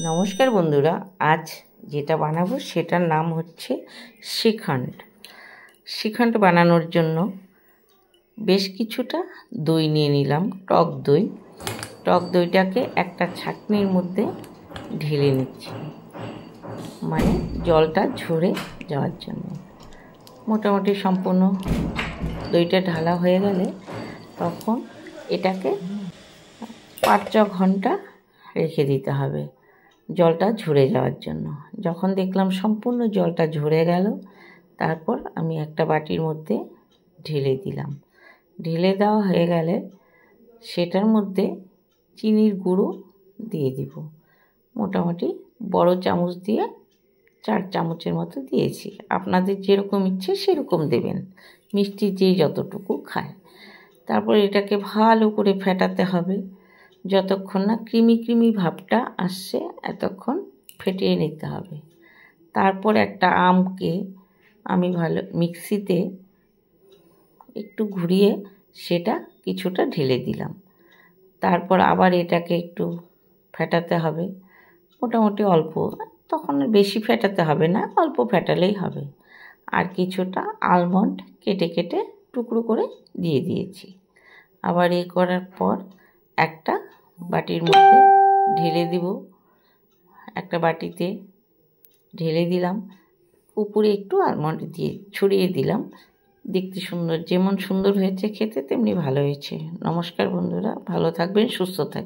নমস্কার বন্ধুরা, আজ যেটা বানাবো সেটার নাম হচ্ছে শ্রীখণ্ড। শ্রীখণ্ড বানানোর জন্য বেশ কিছুটা দই নিয়ে নিলাম, টক দই। টক দইটাকে একটা ছাঁকনির মধ্যে ঢেলে নিচ্ছি, মানে জলটা ঝরে যাওয়ার জন্য। মোটামুটি সম্পূর্ণ দইটা ঢালা হয়ে গেলে তখন এটাকে 5-6 ঘন্টা রেখে দিতে হবে জলটা ঝরে যাওয়ার জন্য। যখন দেখলাম সম্পূর্ণ জলটা ঝরে গেল, তারপর আমি একটা বাটির মধ্যে ঢেলে দিলাম। ঢেলে দেওয়া হয়ে গেলে সেটার মধ্যে চিনির গুঁড়ো দিয়ে দিব। মোটামুটি বড় চামচ দিয়ে 4 চামচের মতো দিয়েছি। আপনাদের যেরকম ইচ্ছে সেরকম দেবেন, মিষ্টি যে যতটুকু খায়। তারপর এটাকে ভালো করে ফেটাতে হবে, যতক্ষণ না ক্রিমি ক্রিমি ভাবটা আসছে এতক্ষণ ফেটিয়ে নিতে হবে। তারপর একটা আমকে আমি ভালো মিক্সিতে একটু ঘুরিয়ে সেটা কিছুটা ঢেলে দিলাম। তারপর আবার এটাকে একটু ফেটাতে হবে, মোটামুটি অল্প, তখন বেশি ফেটাতে হবে না, অল্প ফেটালেই হবে। আর কিছুটা আলমন্ড কেটে কেটে টুকরো করে দিয়ে দিয়েছি। আবার এই করার পর একটা বাটির মধ্যে ঢেলে দিব, একটা বাটিতে ঢেলে দিলাম, উপরে একটু আলমন্ড দিয়ে ছড়িয়ে দিলাম। দেখতে সুন্দর, যেমন সুন্দর হয়েছে খেতে তেমনি ভালো হয়েছে। নমস্কার বন্ধুরা, ভালো থাকবেন, সুস্থ থাকবেন।